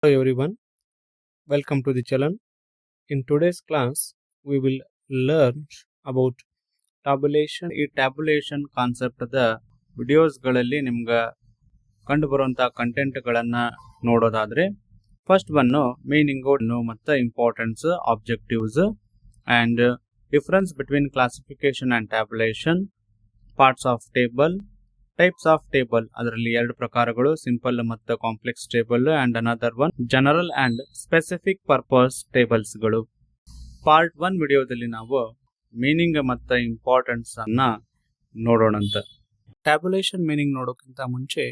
Hello everyone, welcome to the channel. In today's class, we will learn about tabulation. ಈ ಟ್ಯಾಬುಲೇಷನ್ concept ವಿಡಿಯೋಸ್ಗಳಲ್ಲಿ ನಿಮ್ಗೆ ಕಂಡು ಬರುವಂತಹ ಕಂಟೆಂಟ್ಗಳನ್ನ ನೋಡೋದಾದ್ರೆ ಫಸ್ಟ್ ಒನ್ನು ಮೀನಿಂಗು ಮತ್ತು importance, objectives and difference between classification and tabulation, parts of table, types of table, ಅದರಲ್ಲಿ ಎರಡು ಪ್ರಕಾರಗಳು, ಸಿಂಪಲ್ ಮತ್ತು complex table, and another one general and specific purpose tables ಗಳು. ಪಾರ್ಟ್ 1 ವಿಡಿಯೋದಲ್ಲಿ ನಾವು ಮೀನಿಂಗ್ ಮತ್ತು ಇಂಪಾರ್ಟೆನ್ಸ್ ಅನ್ನ ನೋಡೋಣಂತ. ಟ್ಯಾಬುಲೇಷನ್ ಮೀನಿಂಗ್ ನೋಡೋಕ್ಕಿಂತ ಮುಂಚೆ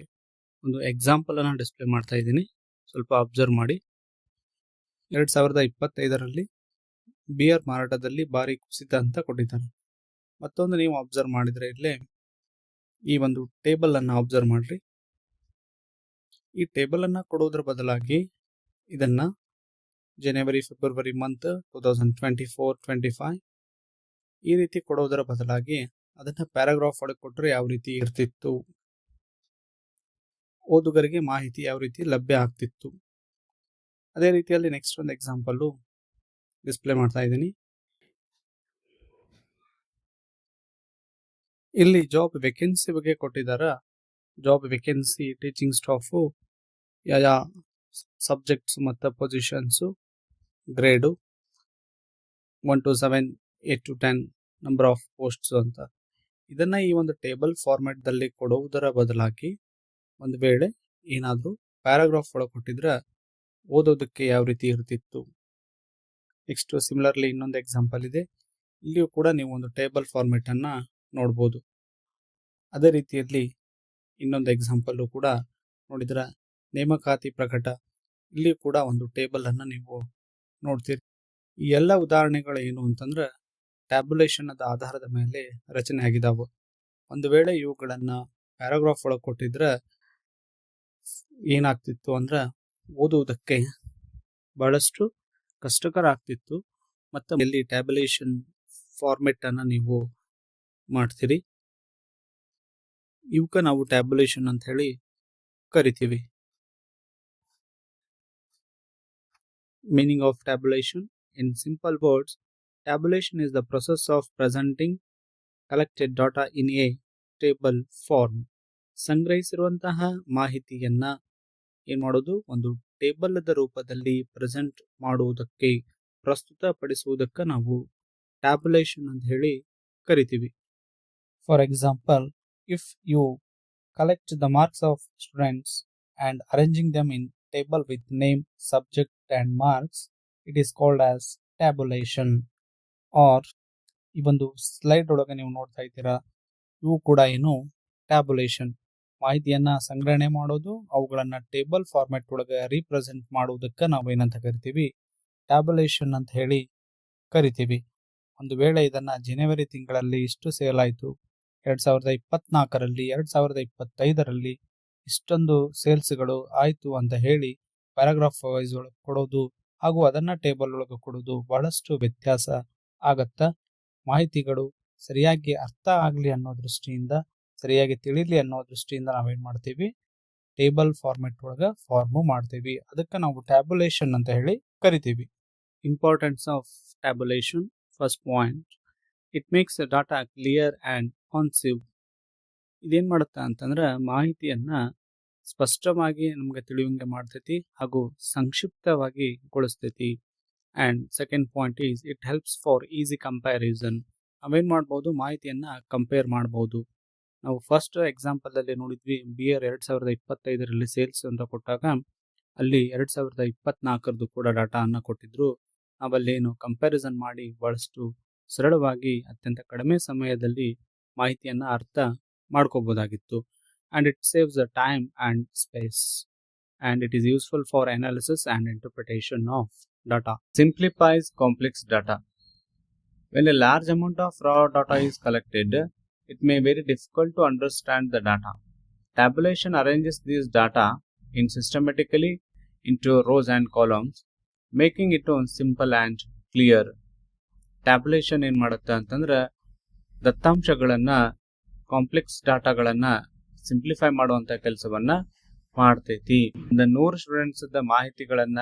ಒಂದು ಎಕ್ಸಾಂಪಲ್ ಅನ್ನ ಡಿಸ್ಪ್ಲೇ ಮಾಡ್ತಾ ಇದ್ದೀನಿ, ಸ್ವಲ್ಪ ಅಬ್ಸರ್ವ್ ಮಾಡಿ. 2025ರಲ್ಲಿ ಬಿಯರ್ ಮಾರಾಟದಲ್ಲಿ ಭಾರಿ ಕುಸಿತ ಅಂತ ಕೊಟ್ಟಿದ್ದಾನೆ. ಮತ್ತೊಂದು ನೀವು ಅಬ್ಸರ್ವ್ ಮಾಡಿದ್ರೆ ಇಲ್ಲೇ ಈ ಒಂದು ಟೇಬಲ್ ಅನ್ನ ಅಬ್ಸರ್ವ್ ಮಾಡ್ರಿ. ಈ ಟೇಬಲ್ ಅನ್ನ ಕೊಡೋದ್ರ ಬದಲಾಗಿ ಇದನ್ನ ಜನವರಿ ಫೆಬ್ರವರಿ ಮಂತ್ 2024-25 ಈ ರೀತಿ ಕೊಡೋದರ ಬದಲಾಗಿ ಅದನ್ನ ಪ್ಯಾರಾಗ್ರಾಫ್ ಒಳಗೆ ಕೊಟ್ಟರೆ ಯಾವ ರೀತಿ ಇರ್ತಿತ್ತು, ಓದುಗರಿಗೆ ಮಾಹಿತಿ ಯಾವ ರೀತಿ ಲಭ್ಯ ಆಗ್ತಿತ್ತು. ಅದೇ ರೀತಿಯಲ್ಲಿ ನೆಕ್ಸ್ಟ್ ಒಂದು ಎಕ್ಸಾಂಪಲ್ ಡಿಸ್ಪ್ಲೇ ಮಾಡ್ತಾ ಇದ್ದೀನಿ. ಇಲ್ಲಿ ಜಾಬ್ ವೇಕೆನ್ಸಿ ಬಗ್ಗೆ ಕೊಟ್ಟಿದ್ದಾರೆ. ಜಾಬ್ ವೇಕೆನ್ಸಿ, ಟೀಚಿಂಗ್ ಸ್ಟಾಫು, ಯಾವ ಸಬ್ಜೆಕ್ಟ್ಸ್ ಮತ್ತು positions, grade 1 to 7, 8 to 10 number of posts ಅಂತ. ಇದನ್ನ ಈ ಒಂದು ಟೇಬಲ್ ಫಾರ್ಮ್ಯಾಟ್ದಲ್ಲಿ ಕೊಡುವುದರ ಬದಲಾಗಿ ಒಂದು ವೇಳೆ ಏನಾದರೂ ಪ್ಯಾರಾಗ್ರಾಫ್ ಒಳಗೆ ಕೊಟ್ಟಿದ್ರೆ ಓದೋದಕ್ಕೆ ಯಾವ ರೀತಿ ಇರ್ತಿತ್ತು. ನೆಕ್ಸ್ಟ್ ಸಿಮಿಲರ್ಲಿ ಇನ್ನೊಂದು ಎಕ್ಸಾಂಪಲ್ ಇದೆ. ಇಲ್ಲಿಯೂ ಕೂಡ ನೀವು ಒಂದು ಟೇಬಲ್ ಫಾರ್ಮ್ಯಾಟ್ ಅನ್ನ ನೋಡ್ಬೋದು. ಅದೇ ರೀತಿಯಲ್ಲಿ ಇನ್ನೊಂದು ಎಕ್ಸಾಂಪಲ್ ಕೂಡ ನೋಡಿದ್ರೆ ನೇಮಕಾತಿ ಪ್ರಕಟ, ಇಲ್ಲಿ ಕೂಡ ಒಂದು ಟೇಬಲ್ ಅನ್ನ ನೀವು ನೋಡ್ತೀರಿ. ಈ ಎಲ್ಲ ಉದಾಹರಣೆಗಳು ಏನು ಅಂತಂದ್ರೆ ಟ್ಯಾಬುಲೇಷನ್ ಆಧಾರದ ಮೇಲೆ ರಚನೆ ಆಗಿದಾವೆ. ಒಂದು ವೇಳೆ ಇವುಗಳನ್ನ ಪ್ಯಾರಾಗ್ರಾಫ್ ಒಳಗೆ ಕೊಟ್ಟಿದ್ರೆ ಏನಾಗ್ತಿತ್ತು ಅಂದ್ರೆ ಓದುವುದಕ್ಕೆ ಬಹಳಷ್ಟು ಕಷ್ಟಕರ ಆಗ್ತಿತ್ತು. ಮತ್ತು ಇಲ್ಲಿ ಟ್ಯಾಬುಲೇಷನ್ ಫಾರ್ಮೆಟ್ ಅನ್ನ ನೀವು ಮಾಡ್ತೀರಿ. ಇವಕ್ಕೆ ನಾವು ಟ್ಯಾಬುಲೇಷನ್ ಅಂತ ಹೇಳಿ ಕರಿತೀವಿ. Meaning of tabulation: in simple words, tabulation is the process of presenting collected data in a table form. ಸಂಗ್ರಹಿಸಿರುವಂತಹ ಮಾಹಿತಿಯನ್ನ ಏನ್ ಮಾಡೋದು, ಒಂದು ಟೇಬಲ್ ರೂಪದಲ್ಲಿ ಪ್ರೆಸೆಂಟ್ ಮಾಡುವುದಕ್ಕೆ, ಪ್ರಸ್ತುತಪಡಿಸುವುದಕ್ಕೆ ನಾವು ಟ್ಯಾಬುಲೇಷನ್ ಅಂತ ಹೇಳಿ ಕರಿತೀವಿ. For example, if you collect the marks of students and arranging them in table with name, subject and marks, it is called as tabulation. Or ಈ ಒಂದು ಸ್ಲೈಡ್ ಒಳಗೆ ನೀವು ನೋಡ್ತಾ ಇದ್ದೀರಾ, ಇವು ಕೂಡ ಏನು ಟ್ಯಾಬುಲೇಷನ್. ಮಾಹಿತಿಯನ್ನ ಸಂಗ್ರಹಣೆ ಮಾಡೋದು, ಅವುಗಳನ್ನ ಟೇಬಲ್ ಫಾರ್ಮ್ಯಾಟ್ ಒಳಗೆ ರೀಪ್ರೆಸೆಂಟ್ ಮಾಡುವುದಕ್ಕೆ ನಾವು ಏನಂತ ಕರಿತೀವಿ, ಟ್ಯಾಬುಲೇಷನ್ ಅಂತ ಹೇಳಿ ಕರಿತೀವಿ. ಒಂದು ವೇಳೆ ಇದನ್ನ ಜನವರಿ ತಿಂಗಳಲ್ಲಿ ಇಷ್ಟು ಸೇಲ್ ಆಯಿತು, 2024ರಲ್ಲಿ 2025ರಲ್ಲಿ ಇಷ್ಟೊಂದು ಸೇಲ್ಸ್ಗಳು ಆಯಿತು ಅಂತ ಹೇಳಿ ಪ್ಯಾರಾಗ್ರಾಫ್ ವೈಸ್ ಒಳಗೆ ಕೊಡೋದು ಹಾಗೂ ಅದನ್ನ ಟೇಬಲ್ ಒಳಗೆ ಕೊಡೋದು ಬಹಳಷ್ಟು ವ್ಯತ್ಯಾಸ ಆಗತ್ತ. ಮಾಹಿತಿಗಳು ಸರಿಯಾಗಿ ಅರ್ಥ ಆಗಲಿ ಅನ್ನೋ ದೃಷ್ಟಿಯಿಂದ, ಸರಿಯಾಗಿ ತಿಳಿಲಿ ಅನ್ನೋ ದೃಷ್ಟಿಯಿಂದ ನಾವೇನ್ ಮಾಡ್ತೀವಿ, ಟೇಬಲ್ ಫಾರ್ಮೆಟ್ ಒಳಗೆ ಫಾರ್ಮು ಮಾಡ್ತೀವಿ. ಅದಕ್ಕೆ ನಾವು ಟ್ಯಾಬುಲೇಷನ್ ಅಂತ ಹೇಳಿ ಕರಿತೀವಿ. Importance of tabulation: first point, it makes data clear and concise. ಇದೇನ್ ಮಾಡುತ್ತಾ ಅಂತಂದ್ರೆ ಮಾಹಿತಿಯನ್ನ ಸ್ಪಷ್ಟವಾಗಿ ನಮ್ಗೆ ತಿಳಿಯುವಂಗೆ ಮಾಡ್ತೈತಿ ಹಾಗೂ ಸಂಕ್ಷಿಪ್ತವಾಗಿ ಗೊಳಿಸ್ತೈತಿ. And second point is it helps for easy comparison. ನಾವೇನ್ ಮಾಡ್ಬೋದು, ಮಾಹಿತಿಯನ್ನ ಕಂಪೇರ್ ಮಾಡ್ಬೋದು. ನಾವು ಫಸ್ಟ್ ಎಕ್ಸಾಂಪಲ್ ಅಲ್ಲಿ ನೋಡಿದ್ವಿ, ಬಿಯರ್ 2025ರಲ್ಲಿ ಸೇಲ್ಸ್ ಅಂತ ಕೊಟ್ಟಾಗ ಅಲ್ಲಿ 2024 ಕೂಡ ಡಾಟಾ ಅನ್ನ ಕೊಟ್ಟಿದ್ರು. ನಾವಲ್ಲಿ ಏನು ಕಂಪ್ಯಾರಿಸನ್ ಮಾಡಿ ಬಹಳಷ್ಟು ಸರಳವಾಗಿ ಅತ್ಯಂತ ಕಡಿಮೆ ಸಮಯದಲ್ಲಿ ಮಾಹಿತಿಯನ್ನ ಅರ್ಥ ಮಾಡ್ಕೋಬಹುದಾಗಿತ್ತು. and it saves the time and space, and it is useful for analysis and interpretation of data. Simplifies complex data. When a large amount of raw data is collected, it may be very difficult to understand the data. Tabulation arranges this data in systematically into rows and columns, making it simple and clear. Tabulation ಏನ್ ಮಾಡುತ್ತೆ ಅಂತಂದ್ರೆ ದತ್ತಾಂಶಗಳನ್ನ, complex ಡಾಟಾಗಳನ್ನ simplify ಮಾಡುವಂತ ಕೆಲಸವನ್ನ ಮಾಡ್ತೈತಿ. 100 students ಮಾಹಿತಿಗಳನ್ನ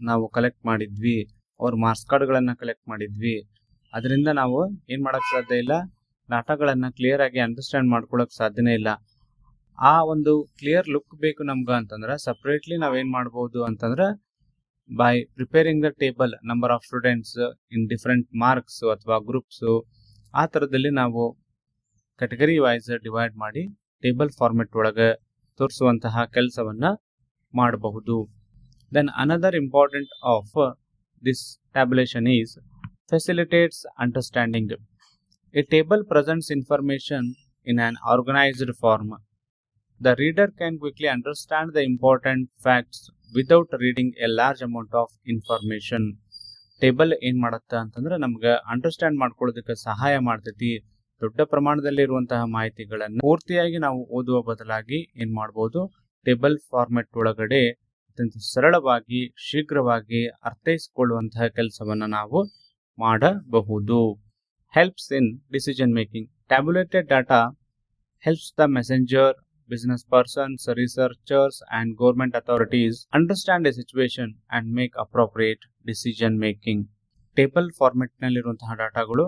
ನಾವು collect ಮಾಡಿದ್ವಿ, ಅವ್ರ ಮಾರ್ಕ್ಸ್ ಕಾರ್ಡ್ಗಳನ್ನ ಕಲೆಕ್ಟ್ ಮಾಡಿದ್ವಿ. ಅದರಿಂದ ನಾವು ಏನ್ ಮಾಡಕ್ ಸಾಧ್ಯ ಇಲ್ಲ, ಡಾಟಾಗಳನ್ನ ಕ್ಲಿಯರ್ ಆಗಿ ಅಂಡರ್ಸ್ಟ್ಯಾಂಡ್ ಮಾಡ್ಕೊಳಕ್ ಸಾಧ್ಯನೇ ಇಲ್ಲ. ಆ ಒಂದು ಕ್ಲಿಯರ್ ಲುಕ್ ಬೇಕು ನಮ್ಗ ಅಂತಂದ್ರ ಸಪ್ರೇಟ್ಲಿ ನಾವೇನ್ ಮಾಡ್ಬೋದು ಅಂತಂದ್ರ by preparing the table number of students in different marks ಅಥವಾ ಗ್ರೂಪ್ಸ್, ಆ ತರದಲ್ಲಿ ನಾವು ಕ್ಯಾಟಗರಿ ವೈಸ್ ಡಿವೈಡ್ ಮಾಡಿ ಟೇಬಲ್ ಫಾರ್ಮೆಟ್ ಒಳಗೆ ತೋರಿಸುವಂತಹ ಕೆಲಸವನ್ನ ಮಾಡಬಹುದು. Then another important of this tabulation is facilitates understanding. A table presents information in an organized form. The reader can quickly understand the important facts without reading a large amount of information. Table ಏನ್ ಮಾಡತ್ತ ಅಂತಂದ್ರೆ ನಮ್ಗೆ understand ಮಾಡ್ಕೊಳ್ಳೋದಕ್ಕೆ ಸಹಾಯ ಮಾಡ್ತೈತಿ. ದೊಡ್ಡ ಪ್ರಮಾಣದಲ್ಲಿ ಇರುವಂತಹ ಮಾಹಿತಿಗಳನ್ನು ಪೂರ್ತಿಯಾಗಿ ನಾವು ಓದುವ ಬದಲಾಗಿ ಏನ್ ಮಾಡಬಹುದು, ಟೇಬಲ್ ಫಾರ್ಮೆಟ್ ಒಳಗಡೆ ಅತ್ಯಂತ ಸರಳವಾಗಿ ಶೀಘ್ರವಾಗಿ ಅರ್ಥೈಸಿಕೊಳ್ಳುವಂತಹ ಕೆಲಸವನ್ನ ನಾವು ಮಾಡಬಹುದು. Helps in decision making. Tabulated data helps the messenger, business persons, researchers and government authorities understand a situation and make appropriate decision making. Table format ನಲ್ಲಿರುವಂತಹ ಡಾಟಾಗಳು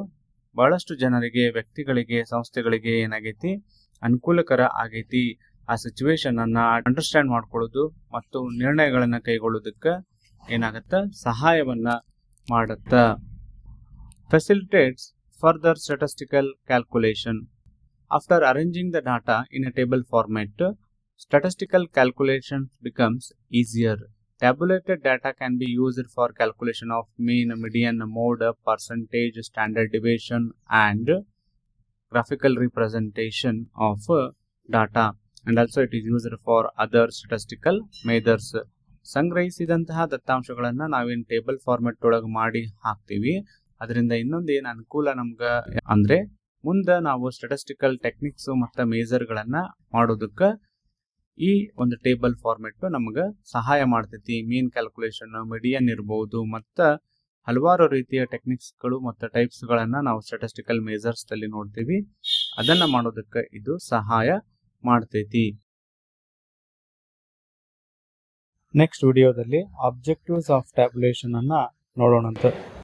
ಬಹಳಷ್ಟು ಜನರಿಗೆ, ವ್ಯಕ್ತಿಗಳಿಗೆ, ಸಂಸ್ಥೆಗಳಿಗೆ ಏನಾಗೈತಿ, ಅನುಕೂಲಕರ ಆಗೈತಿ. ಆ ಸಿಚುವೇಶನ್ ಅನ್ನ ಅಂಡರ್ಸ್ಟ್ಯಾಂಡ್ ಮಾಡ್ಕೊಳ್ಳೋದು ಮತ್ತು ನಿರ್ಣಯಗಳನ್ನ ಕೈಗೊಳ್ಳೋದಕ್ಕೆ ಏನಾಗತ್ತ, ಸಹಾಯವನ್ನ ಮಾಡತ್ತ. Facilitates further statistical calculation. After arranging the data in a table format, statistical calculation becomes easier. Tabulated data can be used for calculation of mean, median, mode, percentage, standard deviation, and graphical representation of data. And also it is used for other statistical measures. ಸಂಗ್ರಹಿಸಿದಂತಹ ದತ್ತಾಂಶಗಳನ್ನ ನಾವೇನ್ table format ಒಳಗೆ ಮಾಡಿ ಹಾಕ್ತೀವಿ, ಅದರಿಂದ ಇನ್ನೊಂದು ಏನ್ ಅನುಕೂಲ ನಮ್ಗ ಅಂದ್ರೆ ಮುಂದೆ ನಾವು ಸ್ಟಾಟಿಸ್ಟಿಕಲ್ ಟೆಕ್ನಿಕ್ಸ್ ಮತ್ತು ಮೇಜರ್ಗಳನ್ನ ಮಾಡೋದಕ್ಕ ಈ ಒಂದು ಟೇಬಲ್ ಫಾರ್ಮೆಟ್ ನಮ್ಗ ಸಹಾಯ ಮಾಡ್ತೈತಿ. ಮೀನ್ ಕ್ಯಾಲ್ಕುಲೇಷನ್, ಮೀಡಿಯನ್ ಇರಬಹುದು, ಮತ್ತ ಹಲವಾರು ರೀತಿಯ ಟೆಕ್ನಿಕ್ಸ್ಗಳು ಮತ್ತು ಟೈಪ್ಸ್ ಗಳನ್ನ ನಾವು ಸ್ಟಾಟಿಸ್ಟಿಕಲ್ ಮೇಜರ್ಸ್ ಅಲ್ಲಿ ನೋಡ್ತೀವಿ. ಅದನ್ನ ಮಾಡೋದಕ್ಕೆ ಇದು ಸಹಾಯ ಮಾಡ್ತೈತಿ. ನೆಕ್ಸ್ಟ್ ವಿಡಿಯೋದಲ್ಲಿ ಆಬ್ಜೆಕ್ಟಿವ್ಸ್ ಆಫ್ ಟ್ಯಾಬ್ಯುಲೇಷನ್ ಅನ್ನ ನೋಡೋಣಂತ.